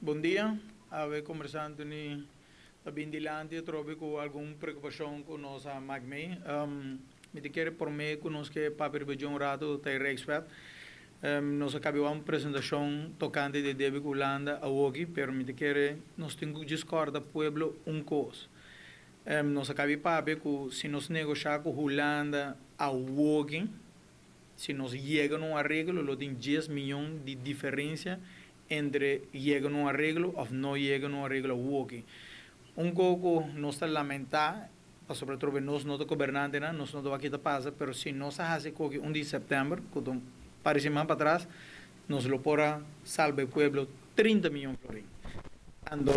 Bom dia. Ave conversando ni bem dilante, trobe com alguma preocupação com nossa magmei. Me te quero por mim conosco que papel de um rato tem respeito. Nós acabamos uma apresentação tocante de David Holanda a hoje, pero me te quero nós temos discorda pueblo coisa. Nós acabamos papel que se nós negociar com Holanda a hoje, se nós chegamos a um arreglo, lo tem 10 milhões de diferença entre llegan a un arreglo o no llegan a un arreglo hoy. Un poco no está lamentar, sobre todo nos no gobernante nos no va a quitar pasa, pero si no se hace coque 1 de septiembre, cuando parece más para atrás, nos lo podrá salvar el pueblo 30 millones de florines. Cuando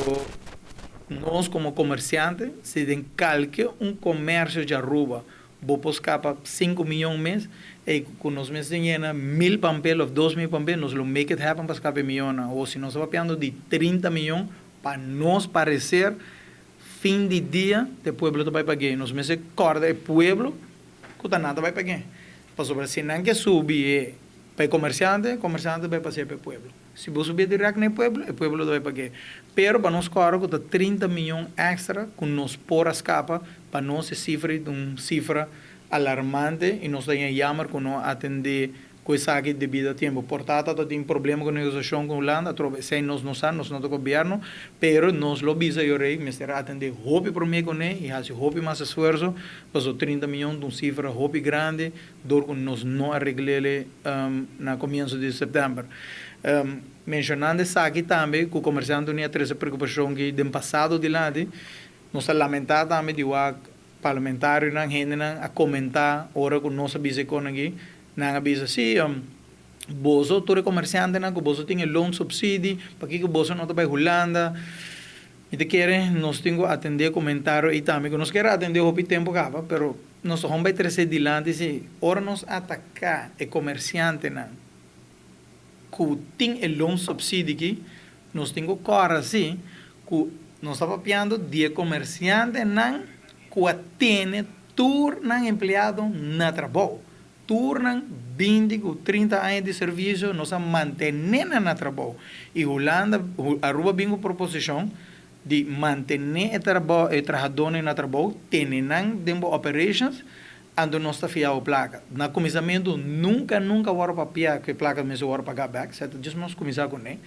nos como comerciantes se den calque un comercio de arruba, vos capa 5 millones mes, e con los meses de llena 1.000 pampel o 2.000 pampel, nos lo make it happen para escape millones, o si nos va pagando de 30 millones, para nos parecer fin de día, el pueblo te va a pagar. Nos meses corda el pueblo, que nada va a pagar. Para sobre si no que subir para el comerciante va a pasar para el pueblo. Si vos subir directo en el pueblo te va a pagar. Pero para nos corda que 30 millones extra, con nos por escapa, para nos se cifra de una cifra alarmante e nós temos chamar que não atender coisa aqui devido a tempo. Portanto, tem problema com a negociação com a Holanda, sem nós não sabemos, nós não governo, pero nós lo visa eu rei, mas terá atender hope por mim com ele e fazer hope mais esforço, passou 30 milhões de uma cifra hope grande, dor que nós não arreglele na começo de setembro. Mencionando isso aqui também, que o comerciante tinha essa preocupação que do passado de lá, nós lamentamos também de parlamentário nang hindi nang a comentar ora kung nosa bisa ko nagi nang bisa si boso tore comerciante nang ko boso tinha loan subsidy paki ko boso no tabay Holanda ite quere nos tengo atender comentário e também que nos quer atender o tempo capa pero nos vamos vai trazer dilante si ora nos atacar e comerciante nang ku ting e loan subsidy ki nos tengo cora si ku nos estava piando de comerciante nang que tem tornam empregado na trabalho, tornam 20 ou 30 anos de serviço, nós mantemos na trabalho. E Holanda, Aruba tem uma proposição de manter o trabalhador na trabalho, tenham dentro operations, ando nós está fiel a placa. Na começamento, nunca vou papiar que placa mesmo vou pagar back, certo? Diz nós começar com ele.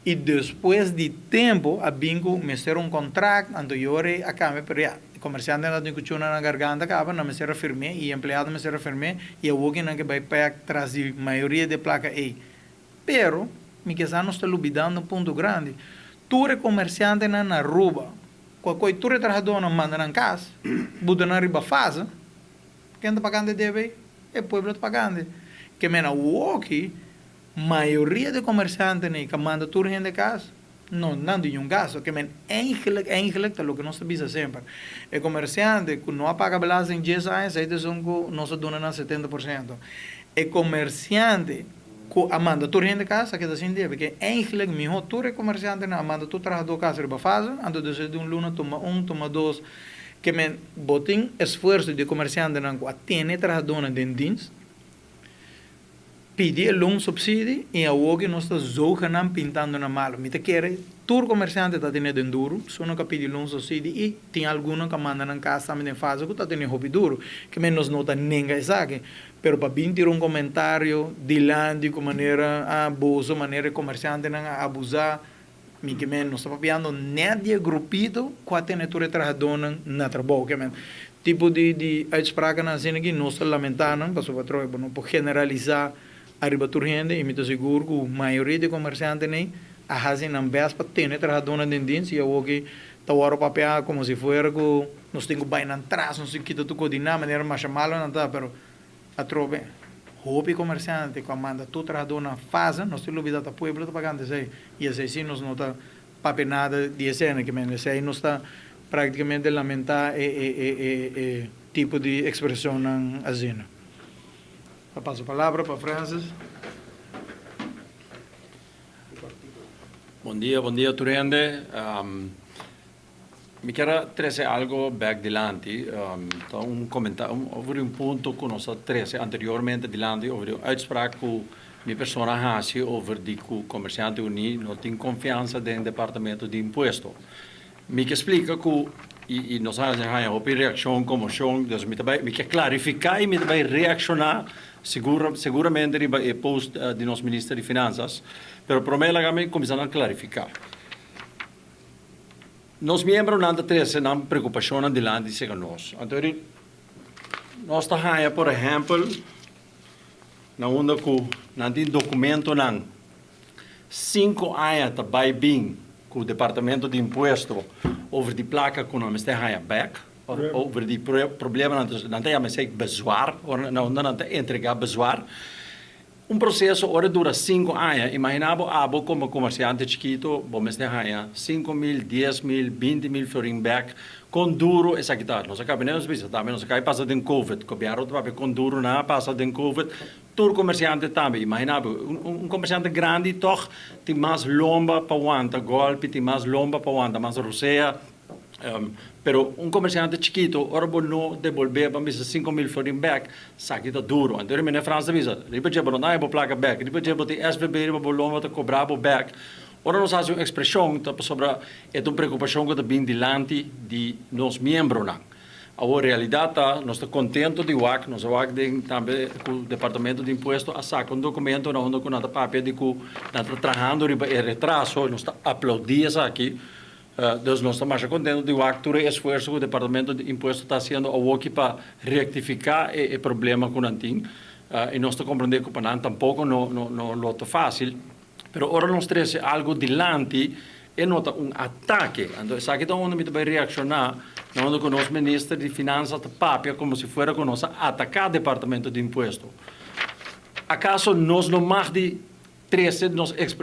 E depois de tempo, a bingo me ser contrato, ando eu a câmera para comerciante na tinha na garganta acaba na me ser firme e empregado me ser firme e eu que não que vai para trás de maioria de placa aí. Pero me que já não está lubidando um ponto grande. Tu é comerciante na rua, qualquer tu é trabalhador na manda na casa, buda na riba fase, quem está pagando deve é o povo está pagando. Que mena o que maioria de comerciantes nem que manda tu de casa não tem gasto, que eigenlijk lo que nós sabemos sempre. O comerciante que não paga belas em 10 anos, aí são que nós donamos 70%. O comerciante que manda tu de casa, que assim deve, porque eigenlijk melhor tu é comerciante não manda tu trabalhador casa para fase, ando de um luna toma toma dois, que botem esforço de comerciante não tem trabalhador dentro disso. Pedir um subsídio e a hoje nós estamos jogando pintando na mala. Me te quer, todo comerciante está tendo duro, só não pedir um subsídio e tem alguns que mandam na casa também faz que está tendo hobby duro, que menos não está ninguém sabe. Pero para vir ter comentário de lande com maneira abuso, maneira comerciante não abusar, me que menos está papiando nadie grupito que tem todo trabalhador na trabalho, que men tipo de uitspraken na zin que nós lamentamos, para o patrão não pode generalizar arriba turgente e me tô seguro que a maioria de comerciantes nem a fazem na base para ter trabalhador dentro disso e eu que tá o papel como se fosse que nós temos bem na atrás não sei que tu coordenar maneira mais chamá-lo não tá pero a trobe hobby comerciante que manda tu trabalhador na fase nós temos vida da pueblo tá pagando isso aí e assim nós não tá papel nada de cena que men isso aí nós está praticamente lamentar tipo de expressão na azina. Passo a palavra para Francis. Bom dia, Turende. Mi quero trazer algo back dilante. Então, comentário, houve ponto que nós trouxe anteriormente dilante, houve uitspraak que minha persona hasi over die comerciante uni não tem confiança no departamento de imposto. Me que explica que nós fazemos uma reação como chão, então me que clarificar e me vai reaccionar seguramente riba post de nosso ministro de finanças, pero promela que me começar a clarificar. Nós membros não temos uma preocupação de lá de ser nós. Então nós está por exemplo na onda que não tem documento não 5 anos tá vai bem com o departamento de imposto over die placa que nós está back over die problema não tem mais bezwaar não tem entregar bezwaar processo ora dura 5 anos imaginava abo como comerciante chiquito vamos ter 5 mil 10 mil 20 mil florin back com duro essa guitarra nós acabamos de também nós acabamos passar de covid copiaram também com duro na passa de covid todo comerciante também imaginava comerciante grande toch tem mais lomba para aguenta golpe tem mais lomba para aguenta mais roceia pero comerciante chiquito ora não devolver para 5 mil florin back sabe que duro então na França visa depois já não é placa back depois já tem SBB depois lomba para cobrar back ora nós fazemos uma expressão sobre é uma preocupação que também diante de nós membros não a realidade nós estamos contentes de WAC nós WAC também com o departamento de imposto a sacar documento na onde com nada papel de que nós estamos trabalhando em retraso nós estamos aplaudindo aqui então nós estamos mais contentes de WAC todo o esforço que o departamento de imposto está fazendo a WAC para rectificar o problema que nós temos e nós estamos compreendendo que para nós tampouco não é fácil pero ora nós temos algo dilante e nota ataque então essa aqui é onde me vai reaccionar onde o nosso ministro de finanças está papia como se fosse com nós atacar o departamento de imposto acaso nós não mais de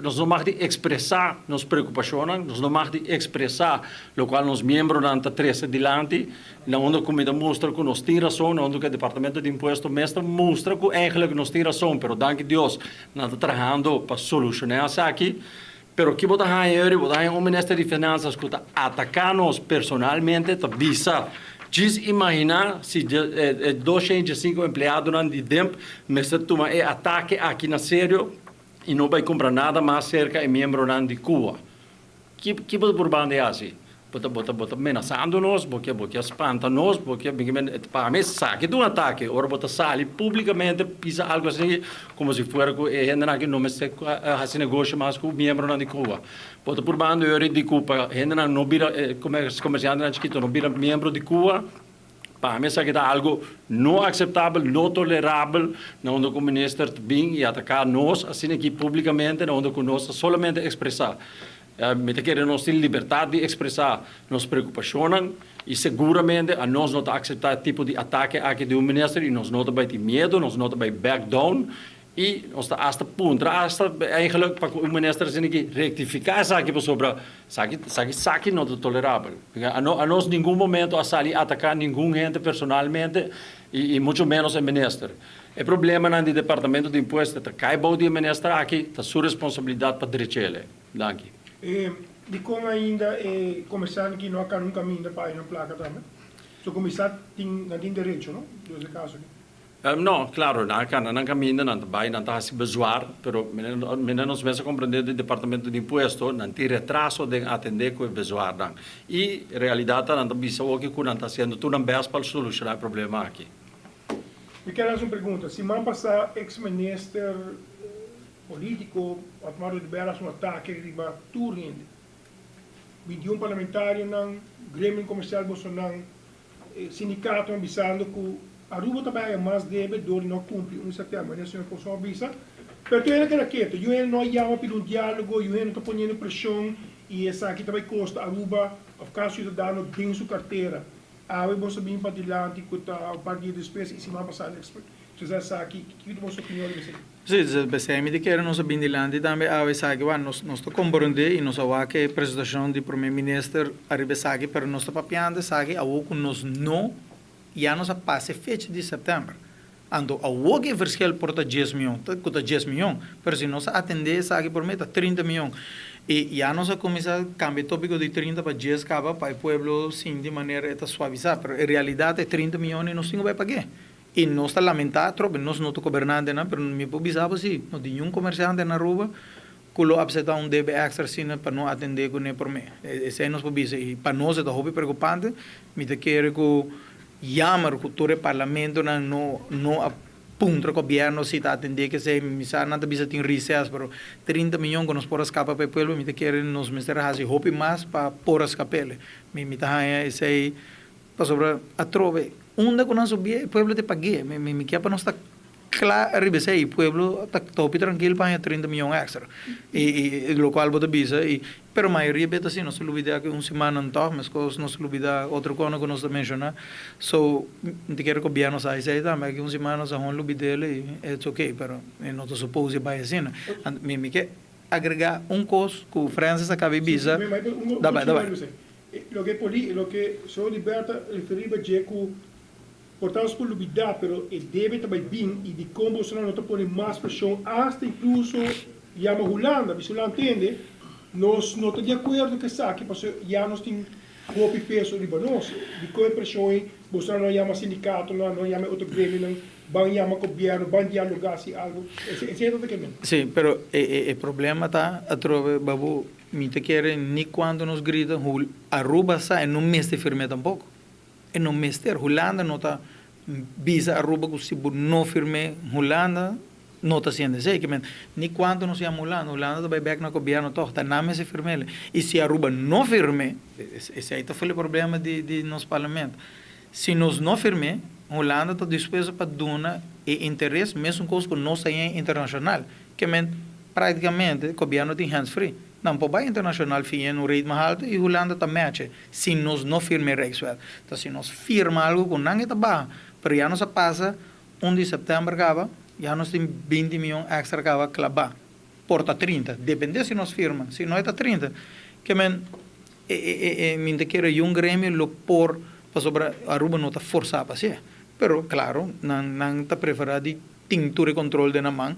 nós não mais de expressar nossas preocupações nós não mais de expressar o qual nós membros não está três dilante onde a comida mostra que nós temos razão onde o departamento de imposto mestre mostra que eigenlijk nós temos razão pero danke Deus nós está trabalhando para solucionar isso aqui pero que botar o ministro de finanças que está atacando-nos personalmente está visa diz imaginar se 205 empregados de tempo mas toma ataque aqui na sério e não vai comprar nada mais cerca de membro de Cuba que por banda é assim bota ameaçando-nos porque espanta-nos porque para mim sabe do ataque ora bota sali publicamente pisa algo assim como se fosse que gente aqui não me se faz negócio mais com membro de Cuba bota por banda eu de Cuba gente não vira comerciante chiquito não vira membro de Cuba para mim sabe que é algo não aceitável não tolerável onde o ministro vem e atacar nós assim aqui publicamente onde nós somente expressar me querem nós ter liberdade de expressar nossas preocupações e seguramente a nós não aceitar tipo de ataque aqui do ministro e nós não vai ter medo, nós não vai back down e nós está hasta ponto, hasta eigenlijk para o ministro assim que rectificar essa aqui sobre saque não é tolerável. A nós nenhum momento a sair atacar ninguém gente personalmente e muito menos o ministro. O problema no departamento de impostos é que cai bom de ministro aqui, é sua responsabilidade para dirigir. Danke. De como ainda começando que não há um caminho para ir na placa também. So começar tem direito, não? Nesse caso. Não, claro, não caminho, não vai, não está se bezoar, pero nós vamos compreender do departamento de imposto, não tem retraso de atender com o bezoar, não. E realidade não está bisou que não está sendo tudo bem para solucionar o problema aqui. Eu quero fazer uma pergunta. Semana passada, ex-ministro político, Otmar de Beras, um ataque riba Turing. 21 parlamentários, Grêmio Comercial Bolsonaro, sindicato avisando que Aruba também é mais devedor e não cumpre um setembro, né, senhor Bolsonaro avisa. Pero ele quer quieto, eu não chama para um diálogo, eu não estou ponendo pressão e essa aqui também custa Aruba, of caso cidadão tem sua carteira. A eu vou subir para adiante com o partido de despesa e se vai passar Você essa aqui, que é a sua opinião disso? Sim, bem, me quero nós bindilante também a essa aqui, nós compreender e nós a que a apresentação do primeiro-ministro arriba aqui, pero nós papiando aqui, a o que nós não já nos passa fecha de setembro. Ando a o que verschil porta 10 milhões, custa 10 milhões, pero se nós atender aqui por meta 30 milhões. E já nós começar a cambiar o tópico de 30 para 10 para o povo sim de maneira suavizar, pero em realidade é 30 milhões e nós temos que pagar. E nós está lamentado, nós não estamos governando, mas me pensava assim, não tinha um comerciante na rua que lo abseta um DB extra assim para não atender com por mim. Esse é nosso bisa e para nós é muito preocupante, me te quer que chamar que todo o parlamento não apunta o governo se está atender que se misa nada bisa tem recess, pero 30 milhões que nós por escapar para o povo, me te quer nos mister hazi hope mais para por escapar. Me tá esse aí para sobre a trove. Onde que nós subia, o povo te paguei. Me quer para nós estar claro, arribese aí, o povo está topi tranquilo para 30 milhões extra. E o qual bota bisa, pero a maioria beta assim, não se olvida que semana não toca, mas coisas não se olvida outra coisa que nós mencionar. So, te quero que o governo saia aí também, que semana nós vamos olvidar ele, é ok, pero não te supose vai assim. Me quer agregar coisa que o Francis acaba de bisa. Dá bem. Lo que sou liberta referiva é que portanto por lubida, pero deve também bem e de como se não põe mais pressão, hasta incluso chama Holanda, você não entende? Nós não estamos de acordo com isso, porque já nós temos pouco peso de nós, de qual pressão, você não chama sindicato, não chama outro grêmio, não vai chamar governo, vai dialogar se algo, etc. Sim, pero o problema está a trove babu, me te quer nem quando nos grita, Aruba sa e não meste firme tampouco. E não mester, Holanda não está visa Aruba que se não firme Holanda não está sendo assim, que nem quando nós chamamos Holanda vai back na governo toch, tá na mesa firme. E se Aruba não firme, esse aí tá foi o problema de nosso parlamento. Se nós não firme, Holanda está disposta para dar interesse, mesmo coisa que nós é internacional, que praticamente o governo tem hands free. Não pode internacional ficar no rate mais alto e Holanda está match. Se nós não firme Rijkswet, então se nós firma algo que não está bom, mas já nos passa 1 de setembro acaba, já nós temos 20 milhões extra acaba clavar, porta 30, depende se nós firma, se não está 30, que me quer um grêmio lo por para sobre Aruba não está forçado para ser, pero claro, não está preparado de tintura e controle de na mão.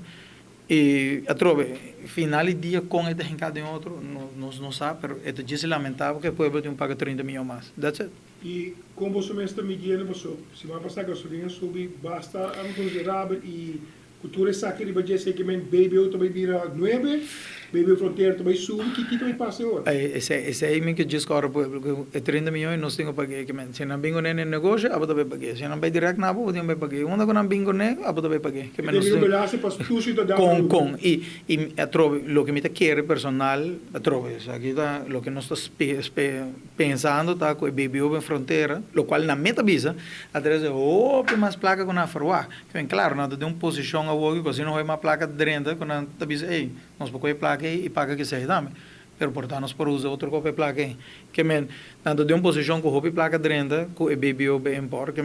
E a trove, final de dia com este encado em outro, não sabe, mas é de lamentável que o povo tem paga 30 milhões mais. That's it. E como você mesmo está medindo, se vai passar gasolina, sobe basta considerável e cultura saque de budget, sei que baby também vira 9, baby fronteira também sube, que também passa agora. Esse aí me que diz que é 30 milhões nós temos que pagar, que se não bingo nem negócio, abo também pagar. Se não vai direto na abo, também pagar. Onde que não bingo nem, abo também pagar. Que menos com e a trove, lo que me te quer personal, a trove, aqui tá, lo que nós está pensando tá com o baby over fronteira, lo qual na meta visa, atrás é mais placa com na farwa. Que claro, nada de posição a hoje, porque se não vai uma placa de renda, quando a visa, ei, nós pode placa e paga que seja também. Pero portanto nós por usar outro copy placa aí. Que tanto de uma posição com copy placa de renda, com o BBO bem impor, que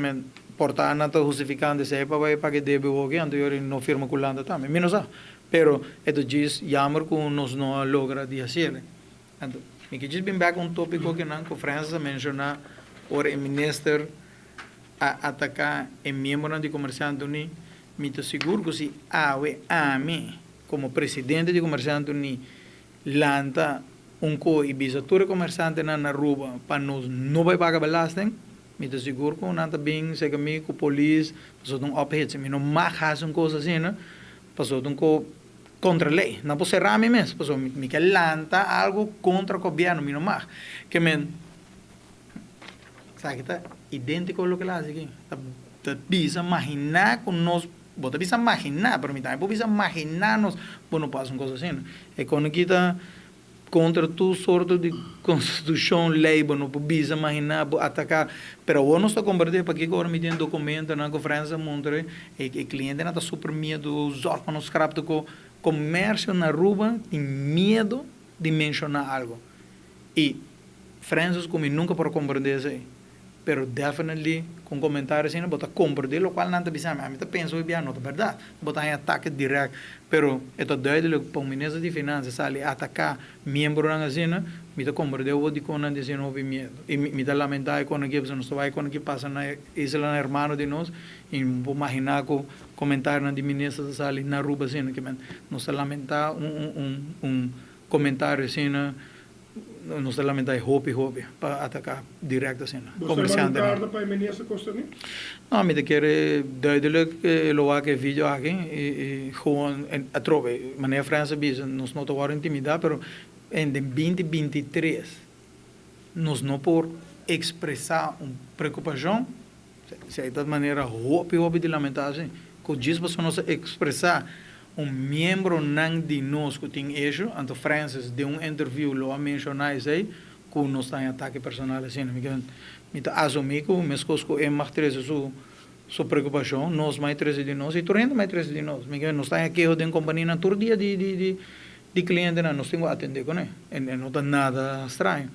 portanto não está justificando se para vai pagar DBO que ando eu não firma com Holanda também. Menos pero esto diz jammer que nós não logra de fazer. Então, me que diz bem back tópico que não conferência menciona o ministro a atacar em membro de comerciante uni, me tô seguro que se a mim como presidente de comerciante uni lanta co e bisatura comerciante na Aruba para nós não vai pagar belasting, me tô seguro que não tá bem, sei que me com polícia, passou um ophit, me não marca coisa assim, né? Passou contra a lei, não pode ser rame mesmo, passou me que lanta algo contra o governo, me não marca, que sabe que tá idêntico ao que lá aqui, tá bisa imaginar com nós. Você precisa imaginar, para mim também, você precisa imaginar nós, não passa uma coisa assim. É quando kita contra tu sorte de constituição, lei, não precisa imaginar, atacar. Mas o não está convertido para que agora me tem documento na conferência montre, e o cliente não está super medo, os órgãos scrap do comércio na rua tem medo de mencionar algo. E Francis como nunca por compreender isso aí. Pero definitely com comentários assim, bota compreender, o qual não está pensando, a mim está pensando bem, não é verdade, bota em ataque direto, pero é duidelijk para o ministro de Finanças ali atacar membro na assim, me está compreender o de quando não dizem houve medo, e me está lamentar quando que você não vai quando que passa na isla hermano de nós, e vou imaginar que comentário de ministro ali na rua assim, que nos lamentar comentário assim, nos lamentai hobby para atacar direct assim. Você Comerciante. mandar carta para o ministro Costa Rica? Nou, met een keer duidelijk loaken video aqui gewoon en atrove meneer Franse bis nos não te intimidar, pero em 2023 nos não por expressar preocupação, se de maneira hobby de lamentar assim, que diz para nós expressar membro não de nós que tem isso, então Francis de interview lo mencionar aí, que nós tem ataque personal assim, me assumir que meus cosco é mais três sua preocupação, nós mais três de nós e torrente mais três de nós, me nós tem aqui de companhia na todo dia de cliente nós temos que atender com ele, e não tem nada estranho,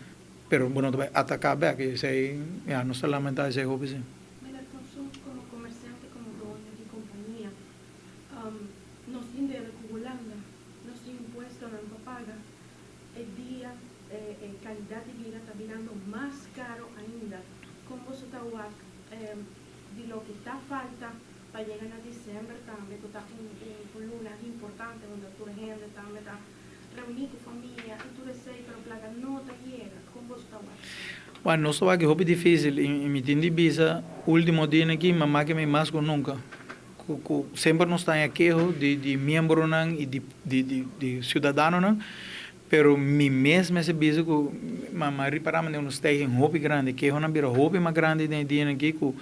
pero bueno vai atacar back, isso aí, nós lamentar isso aí hobby sim. Mira, nosotros como comerciante, como dueños de compañía, nos dinero Holanda, nos impuestos no paga, el día, calidad de vida está virando más caro ainda. Como você está de lo que está falta para llegar a diciembre también, que está un lunes importante donde tu gente también está reunir con familia, y tú deseas, pero plaga no te llega. Como você está Bueno, não só que hobby difícil, e me tem de bisa, último dia aqui, mamá que me mais que nunca. Sempre nós está aqui de membro não e de cidadão não, pero mi mesmo esse bisa que mamá reparamos de uns tem hobby grande, que é uma bira hobby mais grande de dia aqui que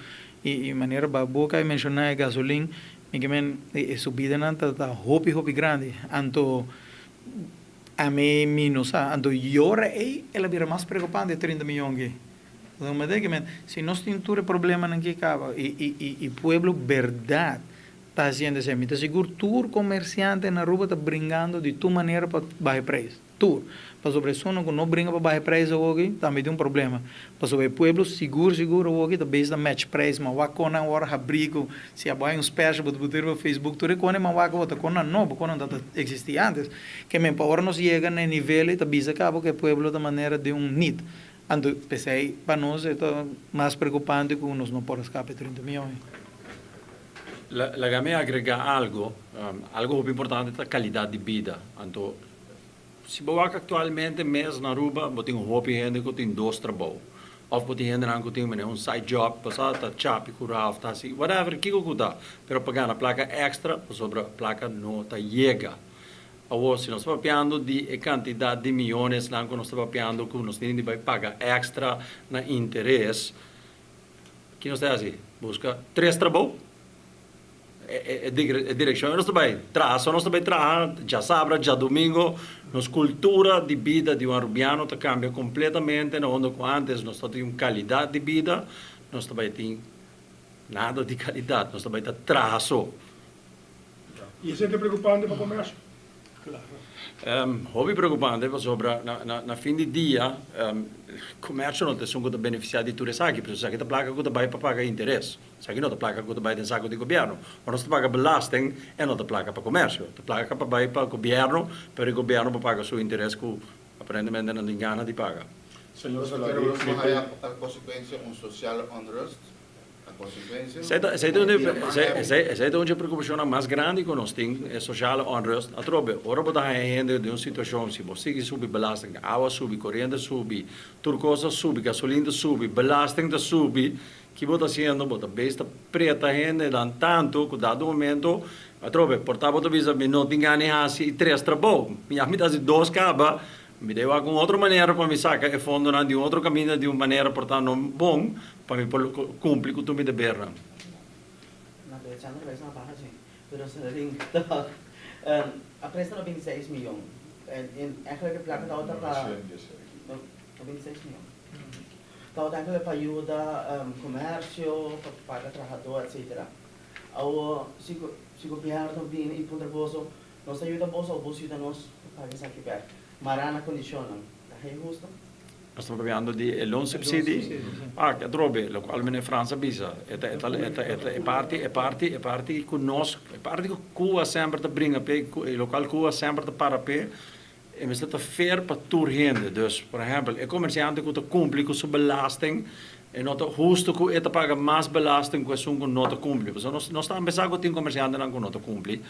e maneira baboca e mencionar gasolina, me que men subida não tá hobby grande, anto a mim não sabe, ando llora ela vira mais preocupante de 30 milhões. Então, mas é que se nós temos problema aqui acaba e pueblo verdade está fazendo assim, me seguro tour comerciante na rua está brincando de tua maneira para baixar preço, tour. Para sobre isso não brinca para baixar preço hoje, também tem problema. Para sobre pueblo seguro hoje, está base da match price, mas o que não hora abrigo, se abai special para botar no Facebook, tu reconhece mas o que não não, porque não existia antes. Que me para hora nós chega no nível está base acaba que pueblo da maneira de need. Então, pensei para nós é mais preocupante que nós não podemos escapar 30 milhões. La game agrega algo muito importante é a qualidade de vida. Então, se você atualmente mês na Aruba, você tem hobby gente que tem dois trabalhos. Ou você tem gente que tem side job, passar chapi, curar, assim, whatever, que que dá. Pero pagar na placa extra, sobre a placa não tá chega. Ou se nós estamos pagando de quantidade de milhões, não nós estamos pagando que nós temos que pagar extra na interesse, que nós temos assim, busca 3 trabalhos. Direção nós também traz já sábado, já domingo, nossa cultura de vida de um arubiano está cambia completamente, onde antes nós tínhamos qualidade de vida, nós também temos nada de qualidade, nós também traço. E isso é preocupante para o comércio? Hobby preocupante, sobre na fim de dia, comércio não tem só que beneficiar de tudo isso aqui, porque isso aqui está placa que vai para pagar interesse, isso aqui não está placa que vai de saco de governo, mas não paga belasting e não está placa para comércio, está placa para vai para governo, para o governo para pagar seu interesse que aparentemente não tem gana de pagar. Senhor Salari, a consequência social unrest? Sei onde a preocupação mais grande que nós temos é social unrest. A trobe, ora botar a gente de uma situação se você subir belasting, água subir, corrente subir, turcosa subir, gasolina subir, belasting da subir, que bota sendo bota besta preta gente dan tanto que dado momento a trobe portava do visa me não tinha nem assim 3 trabalhos, me dá 2 caba, me deu alguma outra maneira para me sacar e fundo de outro caminho de uma maneira portanto bom para me cumprir com tudo de berra. Na verdade, não vai ser uma barra, gente. Pero sa ring, a presta 26 milhões. Eigenlijk placa da outra para 26 milhões. Da outra para ajuda comércio, para pagar trabalhador, etc. Ao se governo vem e põe bolso, nós ajuda bolso, o bolso ajuda nós para pagar aqui perto. Marana condicionam. Tá justo? Nós estamos parlando de loan subsidy. Que trobe, lo qual in Francia bisa. É parte conosco, é parte que Cuba sempre te brinca pe, local Cuba sempre te para pe. E mas dat fair para tour gente. Dus, por exemplo, é comerciante que te cumpre com sua belasting E nota justo que esta paga mais belasting que que nota cumpre. Porque nós estamos a pensar que tem comerciante não que nota cumpre.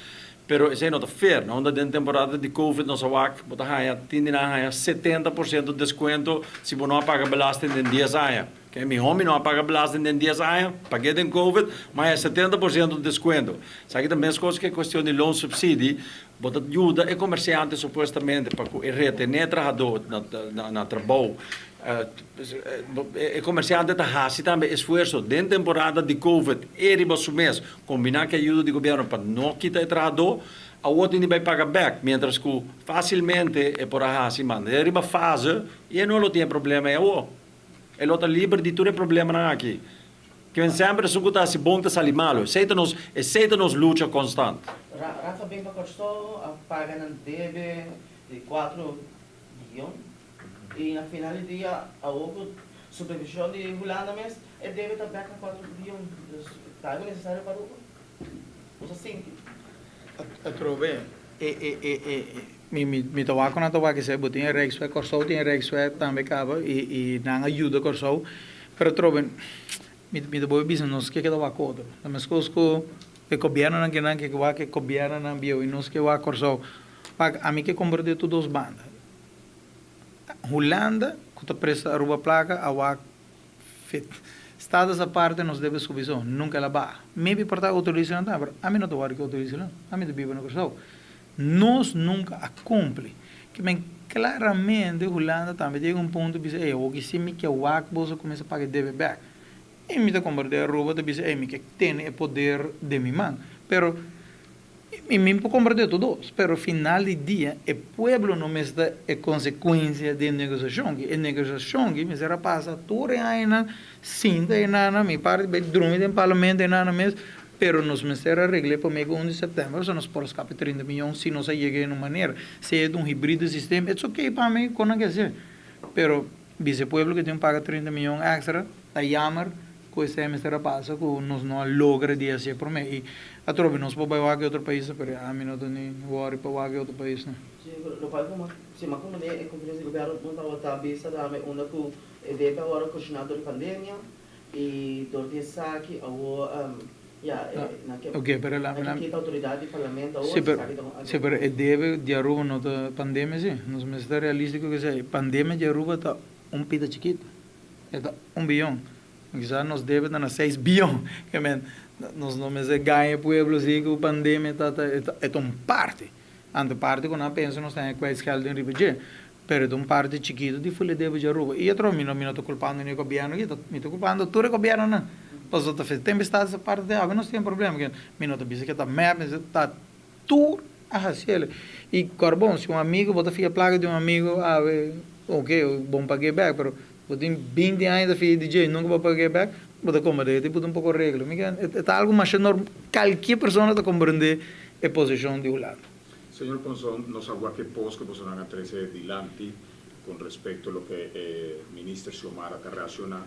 Pero isso é nota fair. Na onda de temporada de Covid, nós avak, bota raia, tende na raia 70% de desconto se você não paga belasting em 10 anos. Que mi homem não paga belasting em 10 anos, paguei em Covid, mas é 70% de desconto. Sabe também as coisas que é questão de loan subsídio, bota ajuda é comerciante supostamente para que reter trabalhador na trabalho. O comerciante está fazendo também esforço dentro da temporada de Covid, ele vai mês, combinar com a ajuda do governo para não quitar o trabalhador, a outra não vai pagar back, mientras que facilmente é por a assim, mano. Ele vai fazer e não tem problema, é o. Ele está livre de todo problema aqui. Que sempre se está se bom, está malo. Aceita nos luta constante. Rafa bem para custou a paga não deve de 4 bilhões e na final do dia a outra supervisão de Holanda mês é deve estar back a 4 bilhões. Está necessário para o usa simples. Trove, mi tawaco na tawaco se botinha Rexway Corsou, tem Rexway também acaba e não ajuda Corsou, pero trove, mi boy business nos que tawaco outro. Mas coisas que governo não que governo não bio e nos que wa Corsou, a mim que converter tudo os bandas. Holanda, que presta a roupa placa, a wa fit. Estados a parte nos deve subir, nunca la ba. Maybe por estar autorizando, pero a mim não estou que autorizando, a mim vive no Corsou. Nós nunca a cumpre. Que bem claramente a Holanda também tem ponto que diz, o que se me que o acboso começa a pagar deve back. E me está converter a roupa, diz, me que tem o poder de minha mão. Pero e me converter todos. Pero final do dia, o pueblo não me dá a consequência de negociação. E negociação, me será passa tudo ainda, cinta ainda, me parte bem dormir no parlamento ainda mesmo. Pero nos meter a regra para o 1 de setembro, se nós podemos escapar 30 milhões, se nós chegar de uma maneira, se é de um híbrido sistema, é ok para mim, quando quer dizer. Pero, vice pueblo que tem que pagar 30 milhões extra, está jammer, que esse é a passa, que nós não logra de fazer por mim. E a tropa, nós podemos ir a outro país, pero a mim não tem worry para ir a outro país. Não. Lo faz como se ma como é companhia de governo não estava tabisa da me onda que deve agora continuar a pandemia e dorte saque ao Ok, pero la autoridade do parlamento sì, però e deve di Aruba no pandemia sì, non si sta realistico che sei pandemia di Aruba ta un pita chiquito, è da 1 bilhão, quizás nos deve dar 6 bilhão, que men nos não me ganha pueblo sì que pandemia è un parte, ante parte con una pensa non sta quais geld in ribege, però un parte chiquito di fulle deve di Aruba. Io trovo mi non sto colpando il governo, io mi sto colpando tutto il governo no. Posso fazer tempestades a parte de água, não tem problema, porque minuto bisa que está map, está tudo a fazer. E carbon, se amigo bota filha placa de amigo, ok, bom pagar back, pero botem 20 anos da filha DJ, nunca vou pagar back, bota como de, tipo um pouco regra. É algo mais normal, qualquer pessoa está compreender a posição de Holanda. Señor Ponzón, nos agua que pos que posaran a 13 dilanti con respecto a lo que Minister Xiomara te reacciona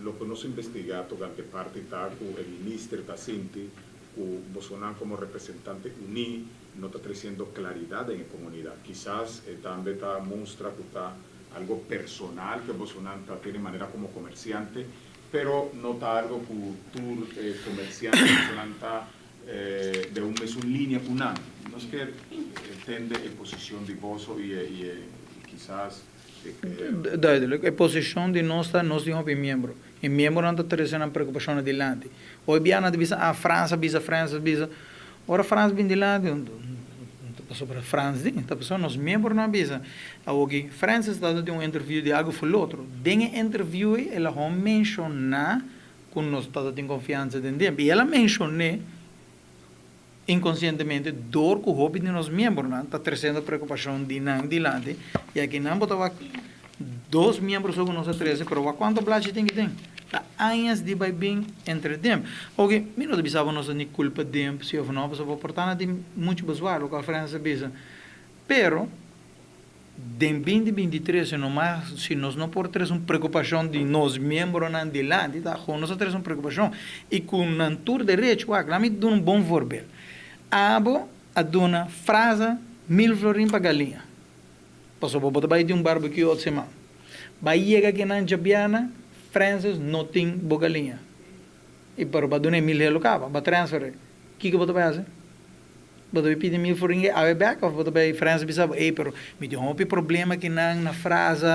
lo que nos investigato durante parte taco el Minister Tacinti que Bolsonaro como representante UNI no está trayendo claridad en la comunidad. Quizás también está muestra que está algo personal que Bolsonaro tiene de manera como comerciante, pero no está algo que tú comerciante Bolsonaro está de un mes en línea con UNAM. No es que entiende la posición de Bolso y quizás duidelijk, a posição de nós de um membro. E membro não está trazendo preocupação adiante. Hoje biana de visa a França, visa. Ora França vem de lá, não passou para França, está passando nos membros não visa. Hoje França está dando interview de algo foi outro. Dengue interview ela vai mencionar que nós está tendo confiança dentro. E ela mencionou inconscientemente dor que o hobby de nós membros não está trazendo preocupação de não dilante e aqui não botava 2 membros ou nós 13 pero quanto blade tem que ter tá anos de vai bem entre dem ok me não devia nós nem culpa dem se ou não você vai portar de muito pessoal o que França bisa pero em 2023 se nós não por ter uma preocupação de nós membros não dilante tá com nós ter uma preocupação e com um tour de rede lá me dá bom voorbeeld abo a dona frase 1000 florin para galinha. Passou para botar de barbecue outra semana. Vai chegar aqui na Jabiana, Francis não tem bogalinha. E para o dono mil reais locava, para transferir. O que você vai fazer? Você vai pedir mil forinhos a back ou você vai Francis pensava, pero me deu um problema que na frase,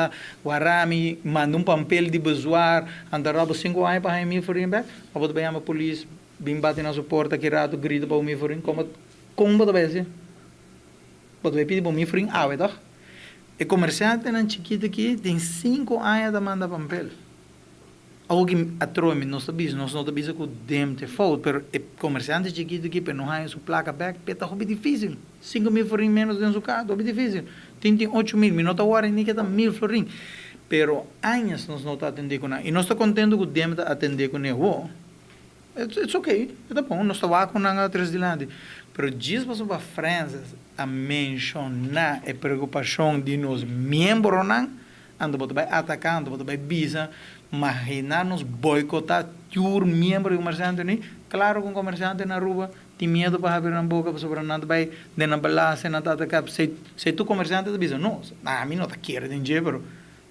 guarami, manda papel de bezoar, andará 5 anos para mil forinhos back, ou você vai chamar a polícia, bem bate na sua porta, que rato, grita para o mil forinhos, como você vai fazer? Você vai pedir para mil forinhos a back, o comerciante na chiquita aqui tem 5 anos de mandar papel. Alguém atroi-me, nós não sabemos que o dem te falta, pero o comerciante chiquito aqui, pero não há sua placa back, é muito difícil. 5 mil florim menos dentro do carro, é difícil. Tem 8 mil, não está agora nem que está 1.000 florim. Pero anos nós não está atendendo com ele. E nós estamos contentes que o dem está atendendo com ele. Oh, it's okay, está bom, nós estamos com ele atrás de lá. Pero diz para a França a mencionar a preocupação de nós membros, ando vai atacar, ando vai bisa, imaginar nos boicotar tur membro do comerciante nem claro que um comerciante na rua tem medo para abrir a boca para sobre nada vai de na balança na atacar se tu comerciante te bisa não a mim não tá querendo dinheiro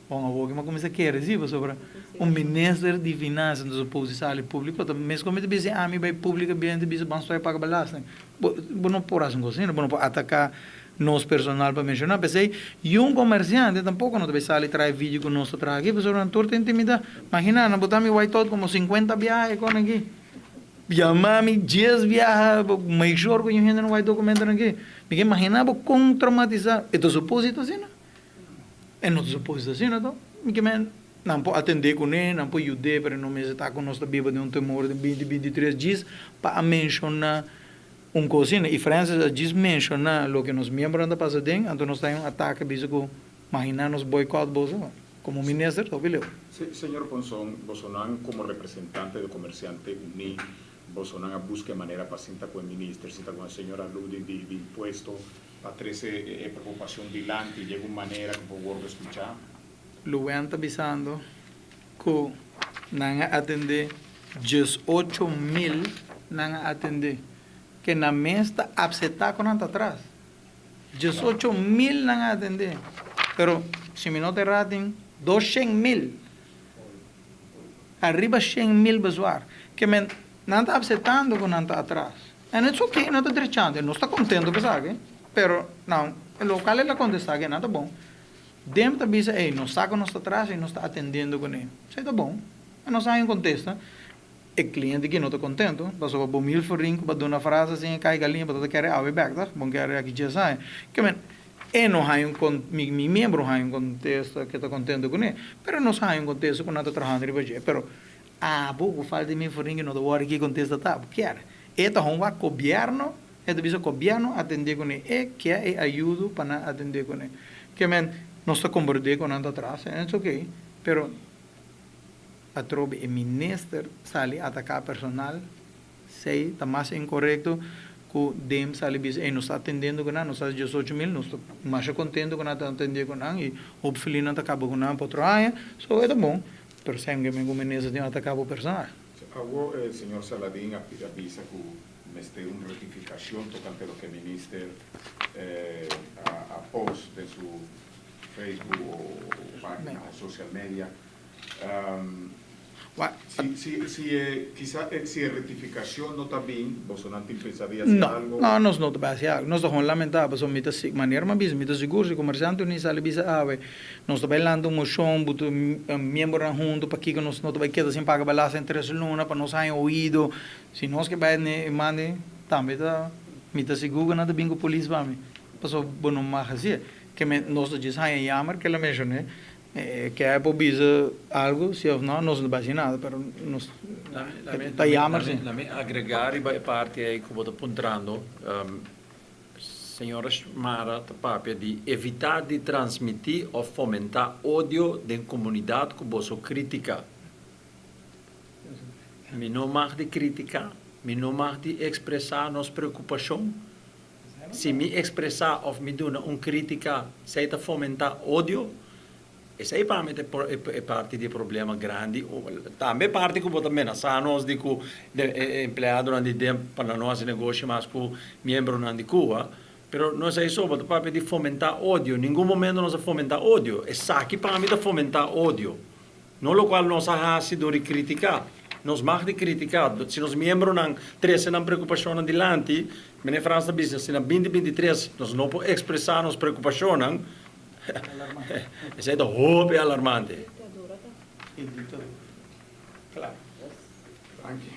bom a boca mas começa a querer sim sobre ministro de finanças dos oposição público mas como te bisa a mim vai pública bem te bisa bom só pagar balança não por assim coisa não por atacar nos personal para mencionar, pensei, e comerciante tampouco não deve sair traz vídeo com nós traz aqui, porque não torta intimidade. Imagina, não botar me white todo como 50 viagens com aqui. Chamar-me 10 viagens, make sure que eu ainda não vai documentar aqui. Porque imagina, vou traumatizar. É supósito assim, não? É não supósito assim, não? Porque não pode atender com ele, não pode ajudar, para não me estar com nós viva de temor de 20, 23 dias, para mencionar coisa, e França diz mencionar o que nos membros da Pasadena, então nós temos ataque, bicho, que imaginar nos boicot, como ministro, obviamente. Señor Ponzón, Bolsonaro como representante do comerciante UNI, Bolsonaro busca maneira paciente com o ministro, cita com a senhora Ludi de imposto, para trazer preocupação dilante, de alguma maneira que o povo escuchar. Luan está avisando que não atender 18.000 não atender. Que na mesa está com nada atrás. 18.000 não atender. Pero, se me não te ratem, 200.000. Arriba 100.000 pessoas. Que me não está acertando com nada atrás. E não é ok, não está trechando. Não está contente, sabe? Pero, não, o local é contestar que nada bom. Dentro da bisa, não está com nós atrás e não está atendendo com ele. Isso está bom. E não sai em contesta. O cliente que não está contente, passou para 1.000 forinhos, para dar uma frase assim, cai galinha, para todo querer ao back, tá? Bom querer aqui já sai. Que men, não há meu membro há contexto que está contente com ele, mas não há contexto com nada trabalhando de hoje. Pero pouco falta de 1.000 forinhos não do que contexto tá, quer. Eta um governo, o governo atender com ele, que é ajuda para atender com ele. Que men, não está compreendendo com nada atrás, é ok, pero a trobe o ministro sale atacar personal, sei, está mais incorreto que o DEM sale dizer, não está atendendo com nada, não está 18.000, não está mais contente com nada, atender com nada, e o filho não acaba com nada para outro ano, so é bom, pero sempre que o ministro tem atacar o personal. Agora, o senhor Saladin avisa que neste uma retificação tocante ao que o ministro a post de seu Facebook ou página ou social media. Si a rectificación no está bien, Bolsonaro pensaría hacer algo. No, nós não estamos fazendo algo. Nós estamos lamentando, mas somos de maneira mais mesmo, seguro, se comerciante nem sale bisa ave. Nós estamos lando moção, buto membro junto para que nós não estamos quedando sem pagar balança entre as lunas, para nós sair ouído. Se nós que vai ne mande, também tá, mita seguro nada bingo polícia para mim. Passou bom mais assim, que nós diz aí jammer que ela mencionou. Que é por bisa algo, se não, nós não vai nada, pero nós La me agregare a parte aí que eu estou apontando, senhora Mara Tapapia, de evitar de transmitir ou fomentar ódio da comunidade que você critica. Me não mais de criticar, me não mais de expressar nossa preocupação. Se me expressar ou me dar uma crítica, se está fomentar ódio, essa é parte do problema grande. Também parte que também nós de que empregado não de tempo para nosso negócio, mas que membro não de Cuba. Mas nós é só parte de fomentar ódio. Em nenhum momento nós fomentar ódio. É saque para mim de fomentar ódio. No lo qual nós hasi do criticar. Nós mag de criticar. Se nós membros ng 13 ng preocupação adiante, meneer Frans da Business, se na 2023 nós não podemos expressar nossa preocupação, isso é do hope alarmante. Claro. Thank you.